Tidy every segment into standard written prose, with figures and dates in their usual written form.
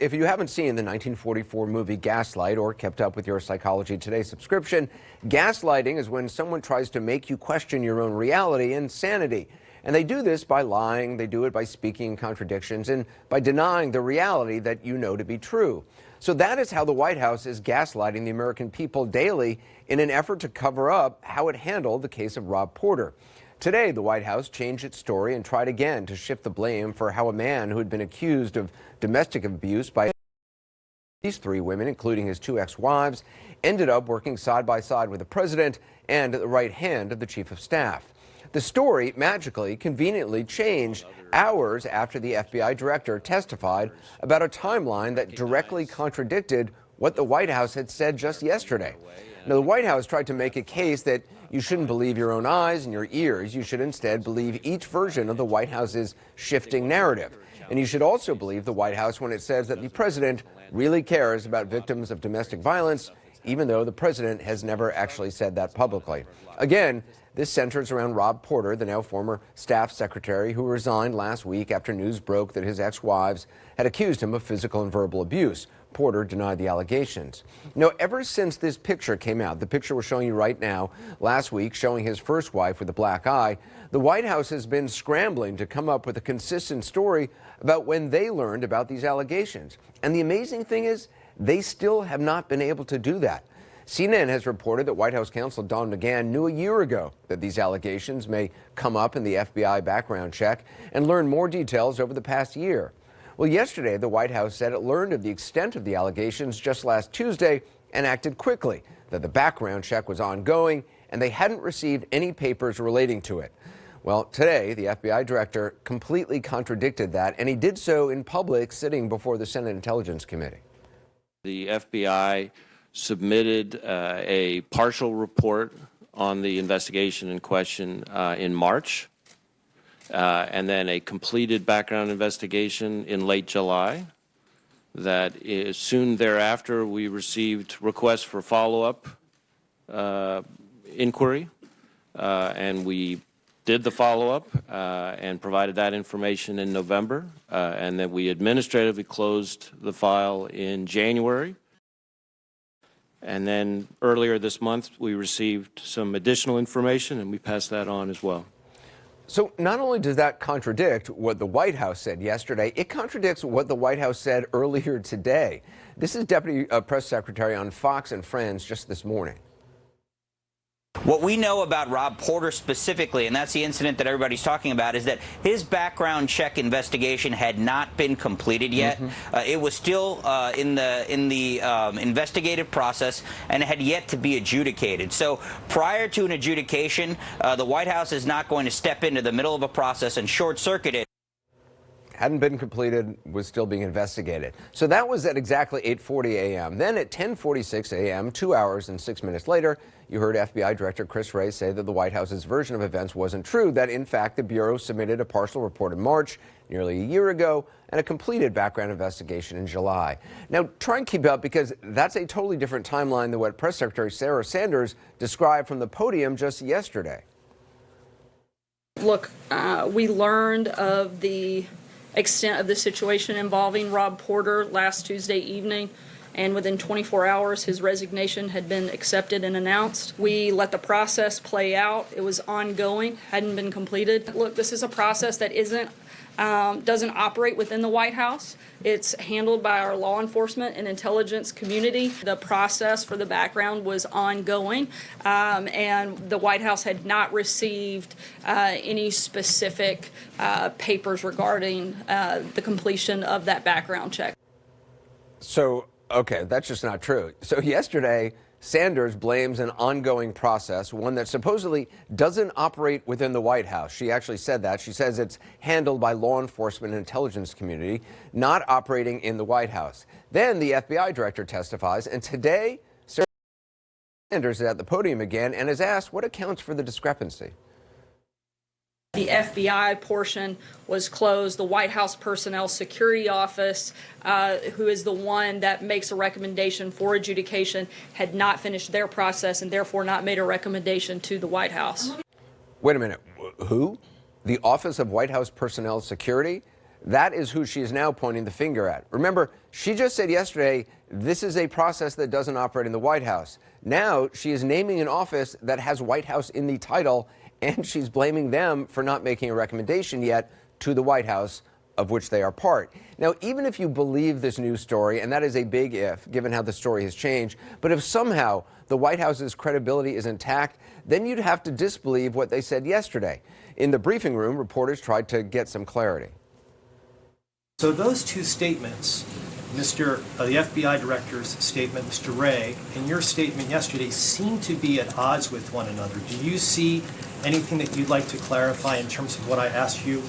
If you haven't seen the 1944 movie Gaslight or kept up with your Psychology Today subscription, gaslighting is when someone tries to make you question your own reality and sanity. And they do this by lying, they do it by speaking in contradictions, and by denying the reality that you know to be true. So that is how the White House is gaslighting the American people daily in an effort to cover up how it handled the case of Rob Porter. Today, the White House changed its story and tried again to shift the blame for how a man who had been accused of domestic abuse by these three women, including his two ex-wives, ended up working side by side with the president and the right hand of the chief of staff. The story magically, conveniently changed hours after the FBI director testified about a timeline that directly contradicted what the White House had said just yesterday. Now, the White House tried to make a case that you shouldn't believe your own eyes and your ears. You should instead believe each version of the White House's shifting narrative. And you should also believe the White House when it says that the president really cares about victims of domestic violence, even though the president has never actually said that publicly. Again, this centers around Rob Porter, the now former staff secretary who resigned last week after news broke that his ex-wives had accused him of physical and verbal abuse. Porter denied the allegations. Now, ever since this picture came out, the picture we're showing you right now, last week showing his first wife with a black eye, the White House has been scrambling to come up with a consistent story about when they learned about these allegations. And the amazing thing is, they still have not been able to do that. CNN has reported that White House counsel Don McGahn knew a year ago that these allegations may come up in the FBI background check and learned more details over the past year. Well, yesterday, the White House said it learned of the extent of the allegations just last Tuesday and acted quickly, that the background check was ongoing and they hadn't received any papers relating to it. Well, today, the FBI director completely contradicted that, and he did so in public, sitting before the Senate Intelligence Committee. The FBI submitted a partial report on the investigation in question in March, and then a completed background investigation in late July. That is, soon thereafter, we received requests for follow-up inquiry, and we did the follow-up and provided that information in November, and then we administratively closed the file in January. And then earlier this month, we received some additional information, and we passed that on as well. So not only does that contradict what the White House said yesterday, it contradicts what the White House said earlier today. This is Deputy Press Secretary on Fox and Friends just this morning. What we know about Rob Porter specifically, and that's the incident that everybody's talking about, is that his background check investigation had not been completed yet. It was still in the investigative process and had yet to be adjudicated. So prior to an adjudication, the White House is not going to step into the middle of a process and short-circuit it. Hadn't been completed, was still being investigated. So that was at exactly 8:40 a.m. Then at 10:46 a.m., 2 hours and 6 minutes later, you heard FBI Director Chris Wray say that the White House's version of events wasn't true, that in fact the Bureau submitted a partial report in March, nearly a year ago, and a completed background investigation in July. Now, try and keep up, because that's a totally different timeline than what Press Secretary Sarah Sanders described from the podium just yesterday. Look, we learned of the extent of the situation involving Rob Porter last Tuesday evening, and within 24 hours his resignation had been accepted and announced. We let the process play out. It was ongoing, hadn't been completed. Look, this is a process that doesn't operate within the White House. It's handled by our law enforcement and intelligence community. The process for the background was ongoing, and the White House had not received any specific papers regarding the completion of that background check. So, okay, that's just not true. So yesterday, Sanders blames an ongoing process, one that supposedly doesn't operate within the White House. She actually said that. She says it's handled by law enforcement and intelligence community, not operating in the White House. Then the FBI director testifies, and today Sanders is at the podium again and is asked what accounts for the discrepancy. The FBI portion was closed. The White House Personnel Security Office, who is the one that makes a recommendation for adjudication, had not finished their process and therefore not made a recommendation to the White House. Wait a minute. Who? The Office of White House Personnel Security? That is who she is now pointing the finger at. Remember, she just said yesterday, this is a process that doesn't operate in the White House. Now she is naming an office that has White House in the title, and she's blaming them for not making a recommendation yet to the White House, of which they are part. Now, even if you believe this news story, and that is a big if, given how the story has changed, but if somehow the White House's credibility is intact, then you'd have to disbelieve what they said yesterday. In the briefing room, reporters tried to get some clarity. So those two statements, the FBI director's statement, Mr. Wray, and your statement yesterday seem to be at odds with one another. Do you see anything that you'd like to clarify in terms of what I asked you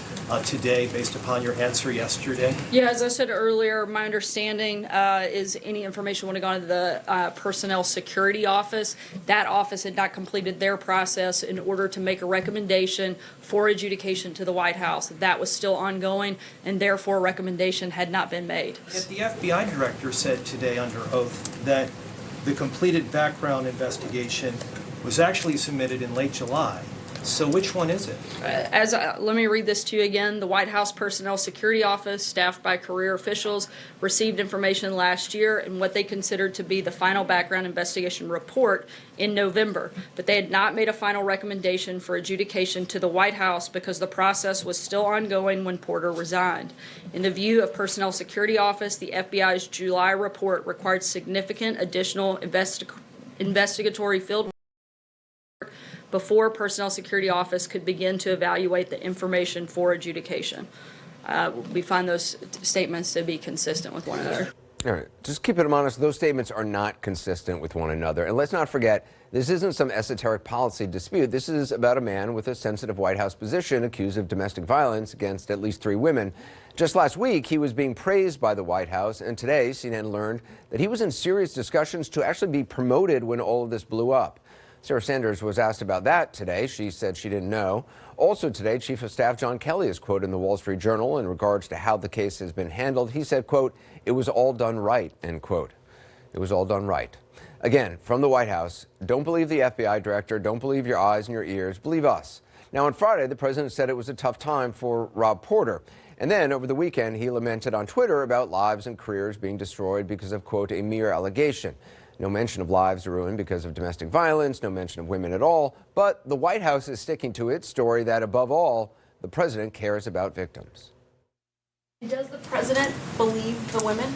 today based upon your answer yesterday? Yeah, as I said earlier, my understanding is any information would have gone to the Personnel Security Office. That office had not completed their process in order to make a recommendation for adjudication to the White House. That was still ongoing, and therefore a recommendation had not been made. Yet the FBI director said today under oath that the completed background investigation was actually submitted in late July. So which one is it? Let me read this to you again. The White House Personnel Security Office, staffed by career officials, received information last year in what they considered to be the final background investigation report in November. But they had not made a final recommendation for adjudication to the White House because the process was still ongoing when Porter resigned. In the view of Personnel Security Office, the FBI's July report required significant additional investigatory field before Personnel Security Office could begin to evaluate the information for adjudication. We find those statements to be consistent with one another. All right, just keep it honest. Those statements are not consistent with one another. And let's not forget, this isn't some esoteric policy dispute. This is about a man with a sensitive White House position accused of domestic violence against at least 3 women. Just last week, he was being praised by the White House, and today CNN learned that he was in serious discussions to actually be promoted when all of this blew up. Sarah Sanders was asked about that today. She said she didn't know. Also today, Chief of Staff John Kelly is quoted in the Wall Street Journal in regards to how the case has been handled. He said, quote, "It was all done right," end quote. It was all done right. Again, from the White House, don't believe the FBI director. Don't believe your eyes and your ears. Believe us. Now, on Friday, the president said it was a tough time for Rob Porter. And then over the weekend, he lamented on Twitter about lives and careers being destroyed because of, quote, a mere allegation. No mention of lives ruined because of domestic violence, no mention of women at all. But the White House is sticking to its story that, above all, the president cares about victims. Does the president believe the women?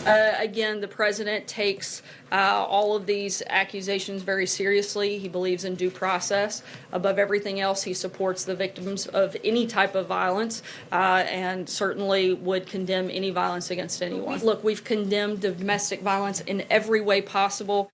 Again, the president takes all of these accusations very seriously. He believes in due process. Above everything else, he supports the victims of any type of violence and certainly would condemn any violence against anyone. Look, we've condemned domestic violence in every way possible.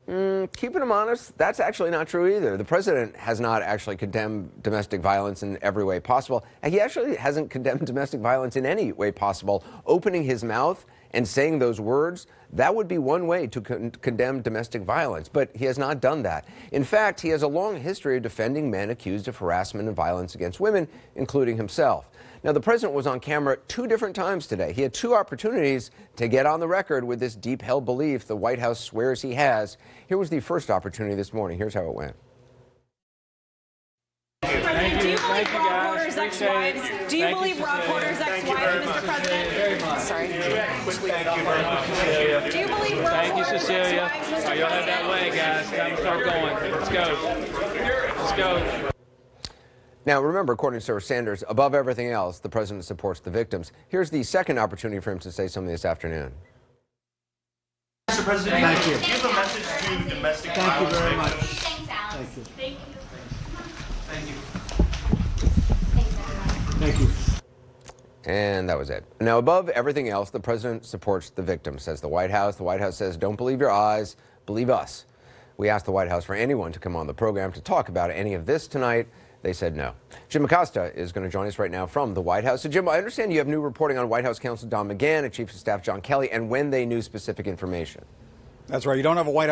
Keeping him honest, that's actually not true either. The president has not actually condemned domestic violence in every way possible. And he actually hasn't condemned domestic violence in any way possible. Opening his mouth and saying those words, that would be one way to condemn domestic violence. But he has not done that. In fact, he has a long history of defending men accused of harassment and violence against women, including himself. Now, the president was on camera 2 different times today. He had 2 opportunities to get on the record with this deep-held belief the White House swears he has. Here was the first opportunity this morning. Here's how it went. President, do you believe Rob Porter's ex-wives? Do you believe Rob Porter's ex-wives, Mr. President? Very much. Sorry. Thank you very much, Cecilia. Do you believe Rob Thank you, Porter's Cecilia. ex-wives, Mr. All right, y'all head that way, guys. Time to start going. Let's go. Let's go. Now, remember, according to Sarah Sanders, above everything else, the president supports the victims. Here's the second opportunity for him to say something this afternoon. Mr. President, thank you. Give a message to domestic Thank you violence very much. victims. Thanks, Alex. Thank you. Thank you. Thank you. Thanks, everyone. Thank you. And that was it. Now, above everything else, the president supports the victims, says the White House. The White House says, don't believe your eyes, believe us. We asked the White House for anyone to come on the program to talk about any of this tonight. They said no. Jim Acosta is going to join us right now from the White House. So, Jim, I understand you have new reporting on White House counsel Don McGahn and Chief of Staff John Kelly and when they knew specific information. That's right. You don't have a White House